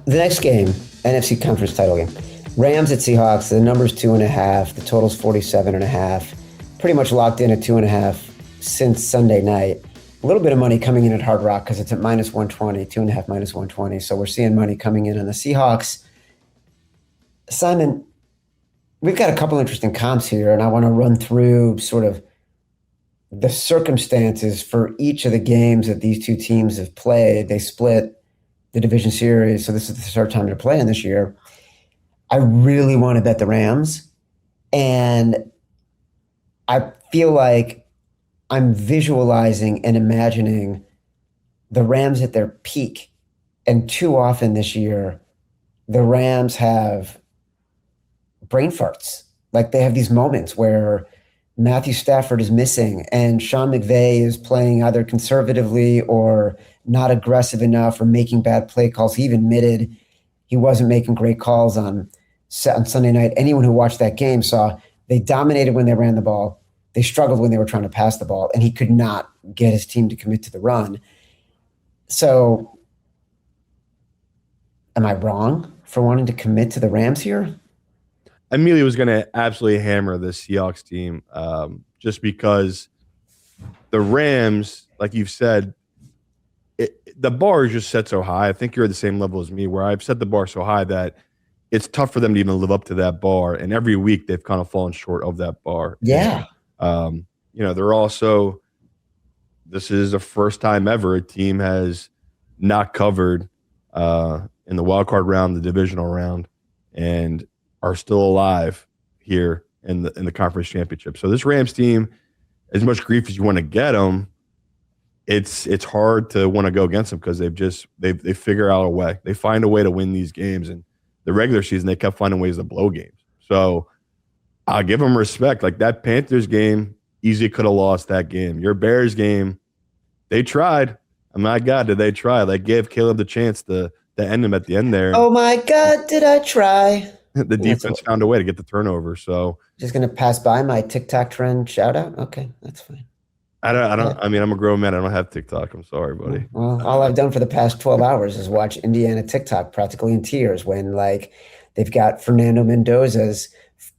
The next game, NFC Conference title game. Rams at Seahawks. The number's 2.5. The total's 47.5. Pretty much locked in at 2.5 since Sunday night. A little bit of money coming in at Hard Rock because it's at minus 120, 2.5 minus 120. So we're seeing money coming in on the Seahawks. Simon, we've got a couple interesting comps here, and I want to run through sort of the circumstances for each of the games that these two teams have played. They split the division series, so this is the third time they're playing this year. I really want to bet the Rams, and I feel like I'm visualizing and imagining the Rams at their peak. And too often this year, the Rams have brain farts. Like they have these moments where Matthew Stafford is missing and Sean McVay is playing either conservatively or not aggressive enough or making bad play calls. He even admitted he wasn't making great calls on Sunday night. Anyone who watched that game saw they dominated when they ran the ball. They struggled when they were trying to pass the ball, and he could not get his team to commit to the run. So am I wrong for wanting to commit to the Rams here? Amelia was going to absolutely hammer the Seahawks team just because the Rams, like you've said, the bar is just set so high. I think you're at the same level as me where I've set the bar so high that it's tough for them to even live up to that bar. And every week they've kind of fallen short of that bar. Yeah. They're also – this is the first time ever a team has not covered in the wild card round, the divisional round, and are still alive here in the conference championship. So this Rams team, as much grief as you want to get them, it's hard to want to go against them because they figure out a way. They find a way to win these games. And the regular season, they kept finding ways to blow games. So I'll give them respect. Like that Panthers game, easily could have lost that game. Your Bears game, they tried. Oh my God, did they try? They gave Caleb the chance to end him at the end there. Oh my God, did I try? The defense found a way to get the turnover. So just going to pass by my TikTok trend shout out. Okay, that's fine. I mean, I'm a grown man. I don't have TikTok. I'm sorry, buddy. Well, all I've done for the past 12 hours is watch Indiana TikTok practically in tears when like they've got Fernando Mendoza's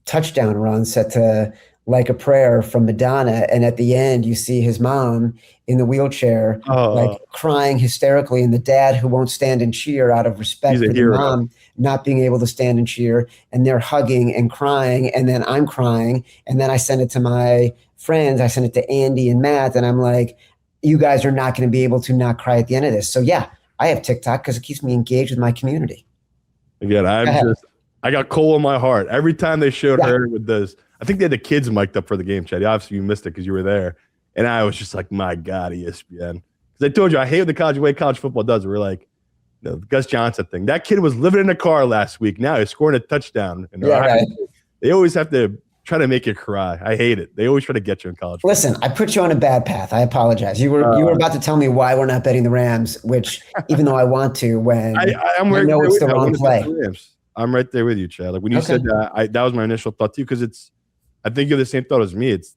touchdown run set to Like a Prayer from Madonna. And at the end, you see his mom in the wheelchair, like crying hysterically, and the dad who won't stand and cheer out of respect for the mom not being able to stand and cheer. And they're hugging and crying. And then I'm crying. And then I send it to my friends. I send it to Andy and Matt. And I'm like, you guys are not going to be able to not cry at the end of this. So yeah, I have TikTok because it keeps me engaged with my community. Again, I got coal in my heart. Every time they showed her with this, I think they had the kids mic'd up for the game, Chad. Obviously, you missed it because you were there. And I was just like, my God, ESPN. Because I told you, I hate the way college football does. We're like, the Gus Johnson thing. That kid was living in a car last week. Now he's scoring a touchdown. And they always have to try to make you cry. I hate it. They always try to get you in college football. Listen, I put you on a bad path. I apologize. You were about to tell me why we're not betting the Rams, which even though I want to, when I know it's the wrong play. I'm right there with you, Chad. Like when you said that, that was my initial thought too, because I think you have the same thought as me. It's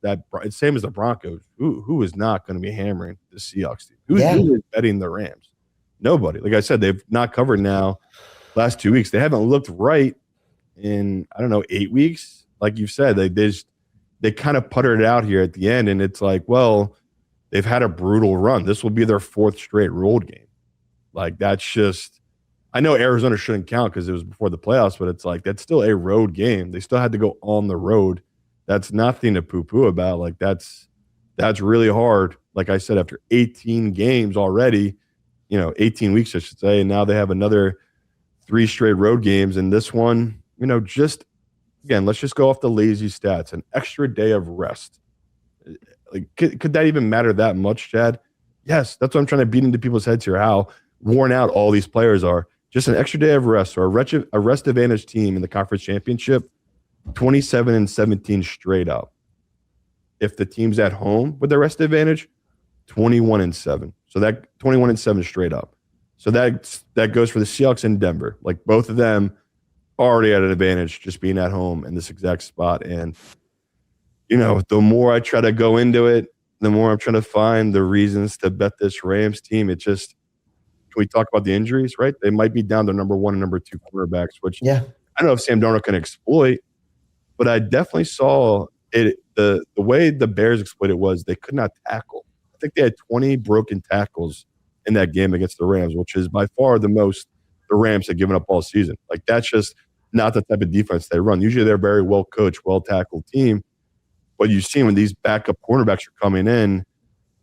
same as the Broncos. Who is not going to be hammering the Seahawks team? Who is betting the Rams? Nobody. Like I said, they've not covered now last 2 weeks. They haven't looked right in, 8 weeks. Like you said, they kind of puttered it out here at the end, and it's like, well, they've had a brutal run. This will be their fourth straight road game. Like that's just – I know Arizona shouldn't count because it was before the playoffs, but it's like that's still a road game. They still had to go on the road. That's nothing to poo-poo about. Like that's really hard. Like I said, after 18 games already, 18 weeks, I should say, and now they have another 3 straight road games. And this one, just again, let's just go off the lazy stats. An extra day of rest. Like, could that even matter that much, Chad? Yes, that's what I'm trying to beat into people's heads here. How worn out all these players are. Just an extra day of rest, or a rest advantage team in the conference championship. 27-17 straight up. If the team's at home with the rest advantage, 21-7. So that 21-7 straight up. So that goes for the Seahawks in Denver. Like both of them already at an advantage just being at home in this exact spot. And the more I try to go into it, the more I'm trying to find the reasons to bet this Rams team. we talk about the injuries, right? They might be down to number 1 and number 2 cornerbacks, which I don't know if Sam Darnold can exploit, but I definitely saw it. The way the Bears exploited was they could not tackle. I think they had 20 broken tackles in that game against the Rams, which is by far the most the Rams have given up all season. Like, that's just not the type of defense they run. Usually they're a very well coached, well tackled team. But you see when these backup cornerbacks are coming in,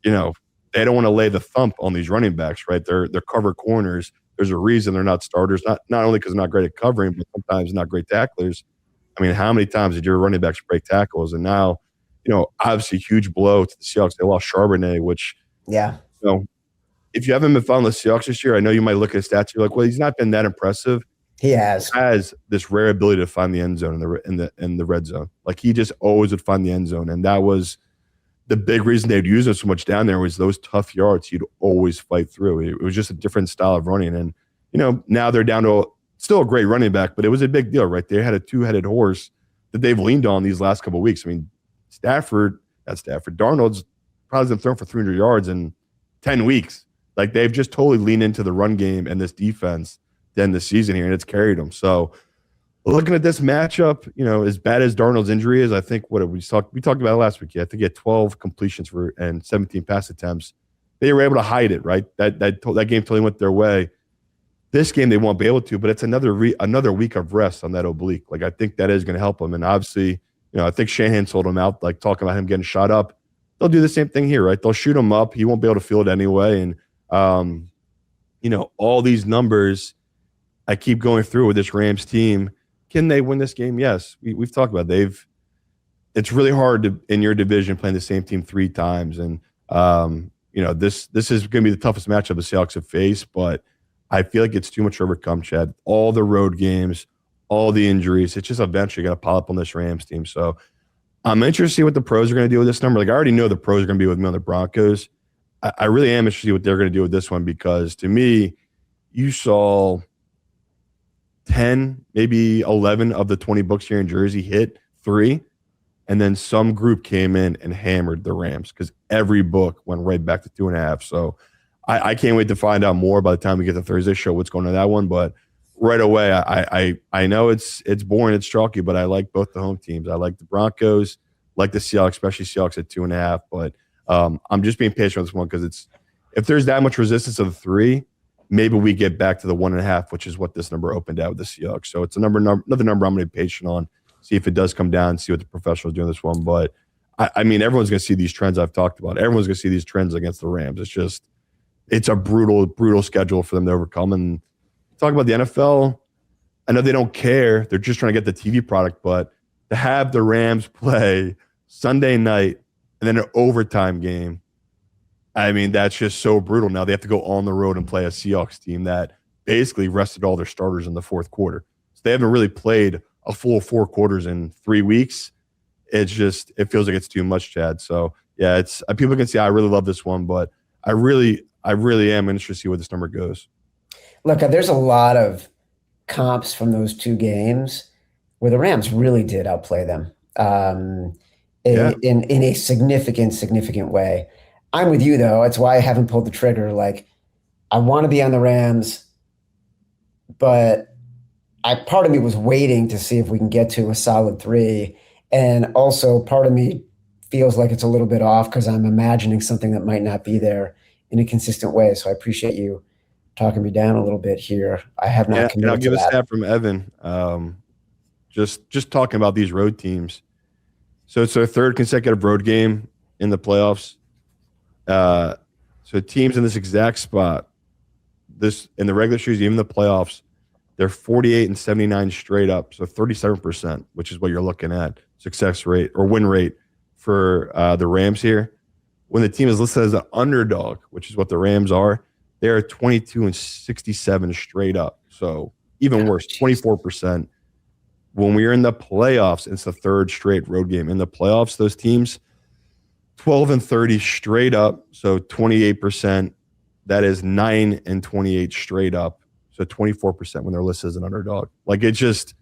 you know, they don't want to lay the thump on these running backs, right? They're cover corners. There's a reason they're not starters, not only because they're not great at covering, but sometimes not great tacklers. I mean, how many times did your running backs break tackles? And now, you know, obviously huge blow to the Seahawks. They lost Charbonnet, which, you know, if you haven't been following the Seahawks this year, I know you might look at his stats. You're like, well, he's not been that impressive. He has this rare ability to find the end zone in the red zone. Like, he just always would find the end zone, and that was the big reason they'd use him so much down there was those tough yards he'd always fight through. It was just a different style of running, and you know, now they're down to still a great running back, but it was a big deal, right? They had a two-headed horse that they've leaned on these last couple of weeks. I mean, Darnold's probably been thrown for 300 yards in 10 weeks. Like, they've just totally leaned into the run game and this defense to end the season here, and it's carried them. So, looking at this matchup, you know, as bad as Darnold's injury is, I think we talked about it last week. I think he had 12 completions and 17 pass attempts. They were able to hide it, right? That game totally went their way. This game they won't be able to, but it's another week of rest on that oblique. Like, I think that is going to help him. And obviously, you know, I think Shanahan sold him out, like talking about him getting shot up. They'll do the same thing here, right? They'll shoot him up. He won't be able to feel it anyway. And you know, all these numbers I keep going through with this Rams team. Can they win this game? Yes. We've talked about it. It's really hard in your division playing the same team 3 times. And, you know, this is going to be the toughest matchup the Seahawks have faced, but I feel like it's too much to overcome, Chad. All the road games, all the injuries, it's just eventually going to pile up on this Rams team. So I'm interested to see what the pros are going to do with this number. Like, I already know the pros are going to be with me on the Broncos. I really am interested to see what they're going to do with this one, because to me, you saw 10, maybe 11 of the 20 books here in Jersey hit 3, and then some group came in and hammered the Rams because every book went right back to 2.5. So I can't wait to find out more by the time we get to Thursday show what's going on in that one. But right away, I know it's boring, it's chalky, but I like both the home teams. I like the Broncos, like the Seahawks, especially Seahawks at 2.5. But I'm just being patient with this one because if there's that much resistance of the 3, maybe we get back to the 1.5, which is what this number opened out with the Seahawks. So it's another number I'm going to be patient on, see if it does come down, see what the professionals do in this one. But, I mean, everyone's going to see these trends I've talked about. Everyone's going to see these trends against the Rams. It's a brutal, brutal schedule for them to overcome. And talk about the NFL, I know they don't care. They're just trying to get the TV product. But to have the Rams play Sunday night and then an overtime game, I mean, that's just so brutal. Now they have to go on the road and play a Seahawks team that basically rested all their starters in the fourth quarter. So they haven't really played a full 4 quarters in 3 weeks. It feels like it's too much, Chad. So, yeah, people can see I really love this one, but I really am interested to see where this number goes. Look, there's a lot of comps from those 2 games where the Rams really did outplay them in a significant way. I'm with you, though. That's why I haven't pulled the trigger. Like, I want to be on the Rams, but part of me was waiting to see if we can get to a solid 3. And also part of me feels like it's a little bit off because I'm imagining something that might not be there in a consistent way. So I appreciate you talking me down a little bit here. I have not committed to that. I'll give a stat from Evan. Just talking about these road teams. So it's their 3rd consecutive road game in the playoffs. So teams in this exact spot, this in the regular season, even the playoffs, they're 48 and 79 straight up. So 37%, which is what you're looking at success rate or win rate for the Rams here. When the team is listed as an underdog, which is what the Rams are, they're 22 and 67 straight up. So even worse, 24%. When we are in the playoffs, it's the 3rd straight road game. In the playoffs, those teams, 12 and 30 straight up, so 28%. That is 9 and 28 straight up, so 24% when they're listed as an underdog. Like, it's just,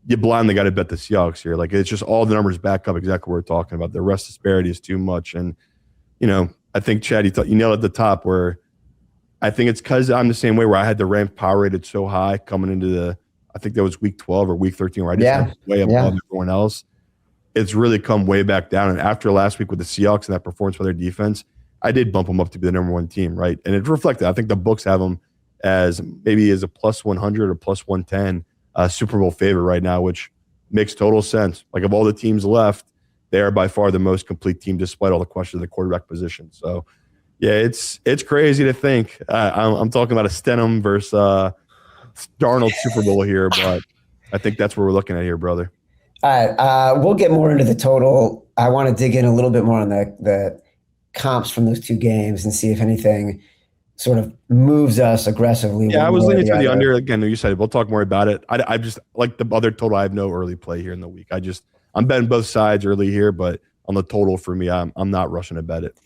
you blindly got to bet the Seahawks here. Like, it's just all the numbers back up exactly what we're talking about. The rest disparity is too much. And, you know, I think, Chad, you nailed it at the top where I think it's because I'm the same way where I had the Rams power rated so high coming into I think that was week 12 or week 13 where I just had it way above everyone else. It's really come way back down. And after last week with the Seahawks and that performance by their defense, I did bump them up to be the number one team, right? And it reflected. I think the books have them as maybe as a plus 100 or plus 110 Super Bowl favorite right now, which makes total sense. Like of all the teams left, they are by far the most complete team despite all the questions of the quarterback position. So, yeah, it's crazy to think. I'm talking about a Stenham versus Darnold Super Bowl here, but I think that's what we're looking at here, brother. All right, we'll get more into the total. I want to dig in a little bit more on the comps from those two games and see if anything sort of moves us aggressively. Yeah, I was leaning to the under. Again, you said it. We'll talk more about it. I just like the other total. I have no early play here in the week. I'm betting both sides early here, but on the total for me, I'm not rushing to bet it.